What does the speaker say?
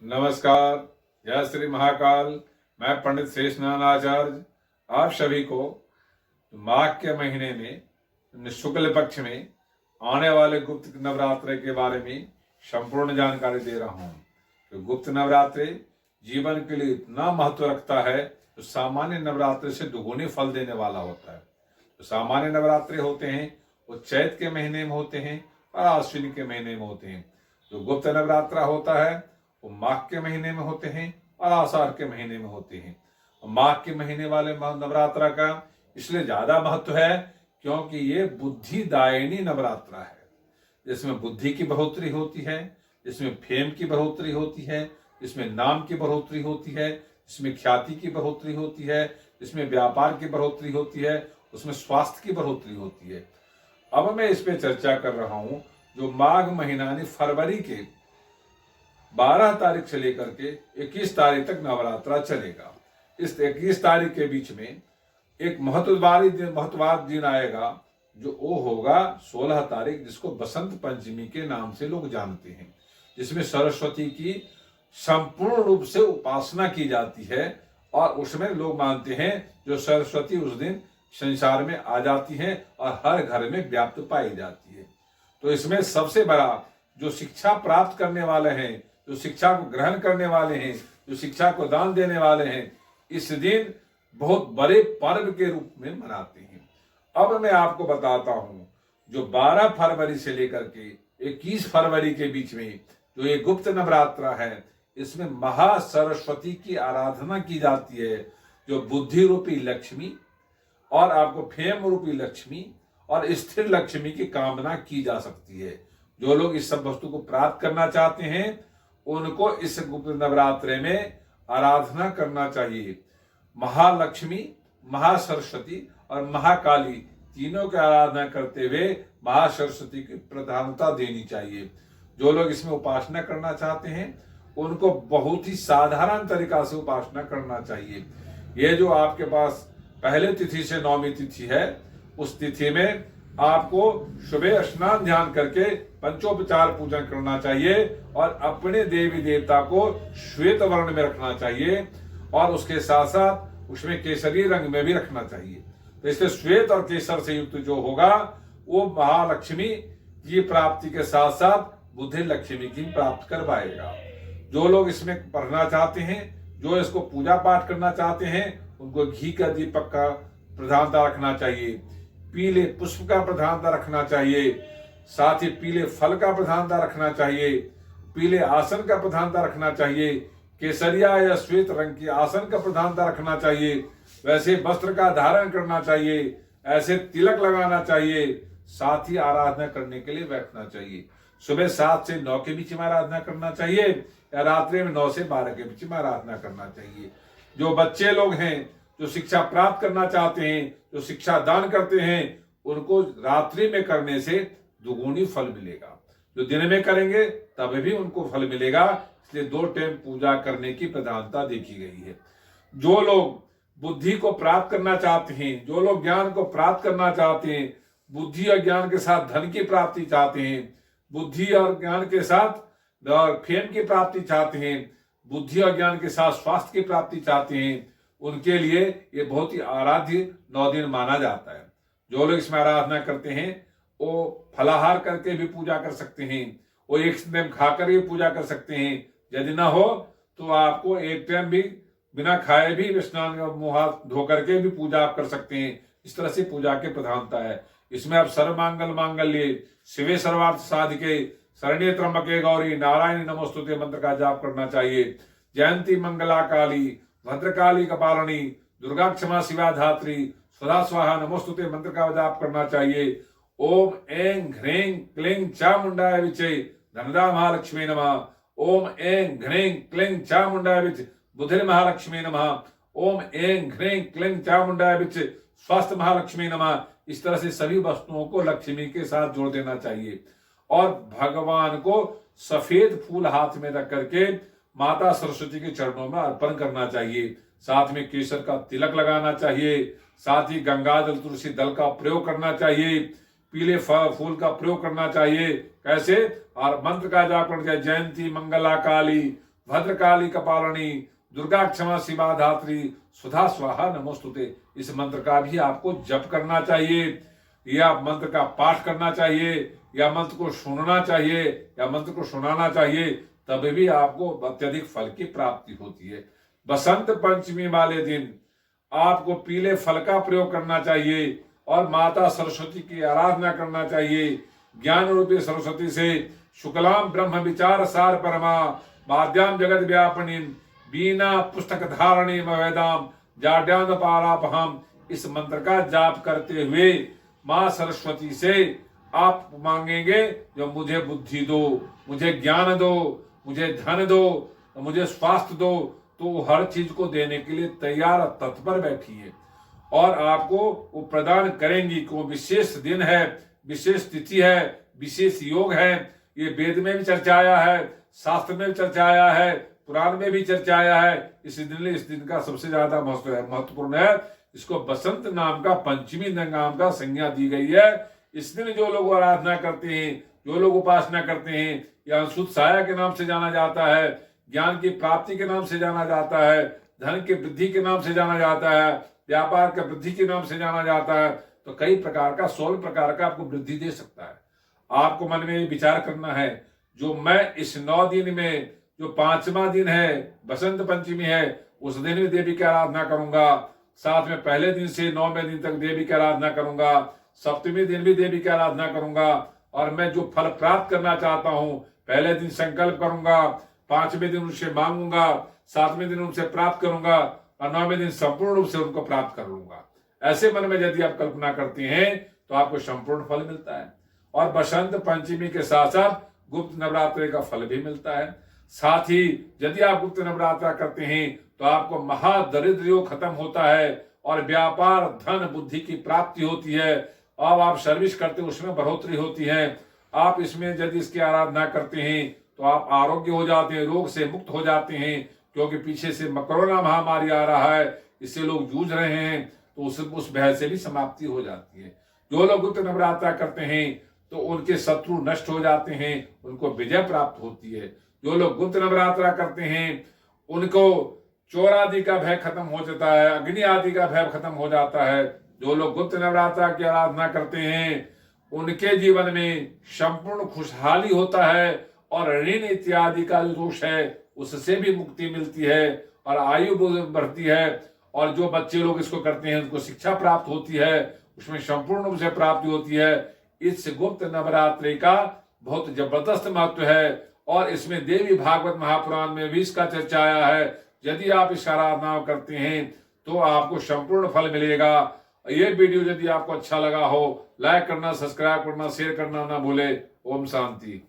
नमस्कार। जय श्री महाकाल। मैं पंडित शेषनारायण आचार्य आप सभी को माघ के महीने में शुक्ल पक्ष में आने वाले गुप्त नवरात्रे के बारे में संपूर्ण जानकारी दे रहा हूँ। तो गुप्त नवरात्रे जीवन के लिए इतना महत्व रखता है तो सामान्य नवरात्रे से दुगुनी फल देने वाला होता है। तो सामान्य नवरात्रे होते हैं वो चैत के महीने में होते हैं और आश्विन के महीने में होते हैं। जो गुप्त नवरात्रा होता है वो माघ के महीने में होते हैं और आषाढ़ के महीने में होते हैं। माघ के महीने वाले नवरात्रा का इसलिए ज्यादा महत्व है क्योंकि ये बुद्धिदायिनी नवरात्रा है, जिसमें बुद्धि की बढ़ोतरी होती है, जिसमें फेम की बढ़ोतरी होती है, जिसमें नाम की बढ़ोतरी होती है, जिसमें ख्याति की बढ़ोतरी होती है, जिसमें व्यापार की बढ़ोतरी होती है, उसमें स्वास्थ्य की बढ़ोतरी होती है। अब मैं इस पे चर्चा कर रहा हूं। जो माघ महीना यानी फरवरी के 12 तारीख से लेकर के 21 तारीख तक नवरात्रा चलेगा। इस 21 तारीख के बीच में एक महत्ववाद दिन आएगा जो वो होगा 16 तारीख, जिसको बसंत पंचमी के नाम से लोग जानते हैं, जिसमें सरस्वती की संपूर्ण रूप से उपासना की जाती है। और उसमें लोग मानते हैं जो सरस्वती उस दिन संसार में आ जाती हैं और हर घर में व्याप्त पाई जाती है। तो इसमें सबसे बड़ा जो शिक्षा प्राप्त करने वाले हैं, जो शिक्षा को ग्रहण करने वाले हैं, जो शिक्षा को दान देने वाले हैं, इस दिन बहुत बड़े पर्व के रूप में मनाते हैं। अब मैं आपको बताता हूं जो 12 फरवरी से लेकर के 21 फरवरी के बीच में जो ये गुप्त नवरात्रा है, इसमें महासरस्वती की आराधना की जाती है, जो बुद्धि रूपी लक्ष्मी और आपको फेम रूपी लक्ष्मी और स्थिर लक्ष्मी की कामना की जा सकती है। जो लोग इस सब वस्तु को प्राप्त करना चाहते हैं उनको इस गुप्त नवरात्रे में आराधना करना चाहिए। महालक्ष्मी, महासरस्वती और महाकाली तीनों की आराधना करते हुए महासरस्वती की प्रधानता देनी चाहिए। जो लोग इसमें उपासना करना चाहते हैं उनको बहुत ही साधारण तरीका से उपासना करना चाहिए। ये जो आपके पास पहले तिथि से नौवीं तिथि है, उस तिथि में आपको सुबह स्नान ध्यान करके पंचोपचार पूजन करना चाहिए और अपने देवी देवता को श्वेत वर्ण में रखना चाहिए और उसके साथ साथ उसमें केसरी रंग में भी रखना चाहिए। तो इससे श्वेत और केसर से युक्त जो होगा वो महालक्ष्मी की प्राप्ति के साथ साथ बुद्धि लक्ष्मी की प्राप्त करवाएगा। जो लोग इसमें पढ़ना चाहते हैं, जो इसको पूजा पाठ करना चाहते हैं, उनको घी का दीपक का प्रधानता रखना चाहिए, पीले पुष्प का प्रधानता रखना चाहिए, साथ ही पीले फल का प्रधानता रखना चाहिए, पीले आसन का प्रधानता रखना चाहिए, केसरिया या श्वेत रंग की आसन का प्रधानता रखना चाहिए, वैसे वस्त्र का धारण करना चाहिए, ऐसे तिलक लगाना चाहिए, साथ ही आराधना करने के लिए बैठना चाहिए। सुबह 7 से 9 के बीच में आराधना करना चाहिए या रात्रि में 9 से 12 के बीच में आराधना करना चाहिए। जो बच्चे लोग हैं, जो शिक्षा प्राप्त करना चाहते हैं, जो शिक्षा दान करते हैं, उनको रात्रि में करने से दुगुनी फल मिलेगा। जो दिन में करेंगे तब भी उनको फल मिलेगा, इसलिए 2 टाइम पूजा करने की प्रधानता देखी गई है। जो लोग बुद्धि को प्राप्त करना चाहते हैं, जो लोग ज्ञान को प्राप्त करना चाहते हैं, बुद्धि और ज्ञान के साथ धन की प्राप्ति चाहते हैं, बुद्धि और ज्ञान के साथ फेम की प्राप्ति चाहते हैं, बुद्धि और ज्ञान के साथ स्वास्थ्य की प्राप्ति चाहते हैं, उनके लिए ये बहुत ही आराध्य 9 दिन माना जाता है। जो लोग इसमें आराधना करते हैं वो फलाहार करके भी पूजा कर सकते हैं, वो एक टाइम खाकर भी पूजा कर सकते हैं। यदि ना हो तो आपको एक टाइम भी बिना खाए भी स्नान मुंह हाथ धो करके भी पूजा आप कर सकते हैं। इस तरह से पूजा के प्रधानता है। इसमें आप सर्वमंगल मांगल्ये शिवे सर्वार्थ साधिके शरण्ये त्र्यंबके गौरी नारायणी नमोस्तुते मंत्र का जाप करना चाहिए। जयंती मंगला काली भद्रकाली कपालनी दुर्गा क्षमा शिवा धात्री सदा स्वाहा नमोस्तुते मंत्र का जाप करना चाहिए। ओम ऐं ह्रीं क्लीं चामुंडाय विचे धनदा महालक्ष्मी नमः। ओम ऐं ह्रीं क्लीं चामुंडाय विच बुद्धि महालक्ष्मी नमः। ओम ऐं ह्रीं क्लीं चामुंडाय विच स्वास्थ्य महालक्ष्मी नमः। इस तरह से सभी वस्तुओं को लक्ष्मी के साथ जोड़ देना चाहिए और भगवान को सफेद फूल हाथ में रख करके माता सरस्वती के चरणों में अर्पण करना चाहिए। साथ में केसर का तिलक लगाना चाहिए, साथ ही गंगाजल तुलसी दल का प्रयोग करना चाहिए, पीले फूल का प्रयोग करना चाहिए। कैसे? और मंत्र का जाप करना चाहिए। जयंती मंगला काली भद्रकाली कपालिनी दुर्गा क्षमा शिवा धात्री सुधा स्वाहा नमोस्तुते। इस मंत्र का भी आपको जप करना चाहिए, या मंत्र का पाठ करना चाहिए, या मंत्र को सुनना चाहिए, या मंत्र को सुनाना चाहिए, तभी भी आपको अत्यधिक फल की प्राप्ति होती है। बसंत पंचमी वाले दिन आपको पीले फल का प्रयोग करना चाहिए और माता सरस्वती की आराधना करना चाहिए। ज्ञान रूपी सरस्वती से शुक्लाम ब्रह्म विचार सार परमा माद्याम जगत व्यापनी बीना पुस्तक धारणी वेदाम जाड्यान पारापहम। इस मंत्र का जाप करते हुए मां सरस्वती से आप मांगेंगे, जो मुझे बुद्धि दो, मुझे ज्ञान दो, मुझे धन दो, मुझे स्वास्थ्य दो, तो हर चीज को देने के लिए तैयार तत्पर बैठी है और आपको वो प्रदान करेंगी। को विशेष दिन है, विशेष तिथि है, विशेष योग है। ये वेद में भी चर्चाया है, शास्त्र में भी चर्चाया है, पुराण में भी चर्चाया है। इस दिन का सबसे ज्यादा महत्वपूर्ण है। इसको बसंत नाम का, पंचमी नाम का संज्ञा दी गई है। इस दिन जो लोग आराधना करते हैं, जो लोग उपासना करते हैं, या अंशुत साया के नाम से जाना जाता है, ज्ञान की प्राप्ति के नाम से जाना जाता है, धन की वृद्धि के नाम से जाना जाता है, व्यापार के वृद्धि के नाम से जाना जाता है, तो कई प्रकार का 16 प्रकार का आपको वृद्धि दे सकता है। आपको मन में विचार करना है, जो मैं इस 9 दिन में, जो 5वां दिन है, बसंत पंचमी है, उस दिन भी देवी की आराधना करूंगा। साथ में पहले दिन से 9वें दिन तक देवी की आराधना करूंगा। सप्तमी दिन भी देवी की आराधना करूंगा। और मैं जो फल प्राप्त करना चाहता हूं, पहले दिन संकल्प करूंगा, 5वें दिन उनसे मांगूंगा, 7वें दिन उनसे प्राप्त करूंगा और 9वें दिन संपूर्ण रूप से उनको प्राप्त कर लूंगा। ऐसे मन में यदि आप कल्पना करते हैं तो आपको संपूर्ण फल मिलता है। और बसंत पंचमी के साथ साथ गुप्त नवरात्रि का फल भी मिलता है। साथ ही यदि आप गुप्त नवरात्रा करते हैं तो आपको महादरिद्र योग खत्म होता है और व्यापार, धन, बुद्धि की प्राप्ति होती है। अब आप सर्विस करते हैं, उसमें बढ़ोतरी होती है। आप इसमें यदि इसकी आराधना करते हैं तो आप आरोग्य हो जाते हैं, रोग से मुक्त हो जाते हैं, क्योंकि पीछे से कोरोना महामारी आ रहा है, इससे लोग जूझ रहे हैं, तो उस भय से भी समाप्ति हो जाती है। जो लोग गुप्त नवरात्रा करते हैं तो उनके शत्रु नष्ट हो जाते हैं, उनको विजय प्राप्त होती है। जो लोग गुप्त नवरात्रा करते हैं उनको चोर आदि का भय खत्म हो जाता है, अग्नि आदि का भय खत्म हो जाता है। जो लोग गुप्त नवरात्रा की आराधना करते हैं उनके जीवन में संपूर्ण खुशहाली होता है और ऋण इत्यादि का जो दोष है उससे भी मुक्ति मिलती है और आयु बढ़ती है। और जो बच्चे लोग इसको करते हैं उनको शिक्षा प्राप्त होती है, उसमें संपूर्ण रूप से प्राप्ति होती है। इस गुप्त नवरात्रि का बहुत जबरदस्त महत्व है और इसमें देवी भागवत महापुराण में भी इसका चर्चा आया है। यदि आप इस आराधना करते हैं तो आपको संपूर्ण फल मिलेगा। ये वीडियो यदि आपको अच्छा लगा हो, लाइक करना, सब्सक्राइब करना, शेयर करना ना भूले। ओम शांति।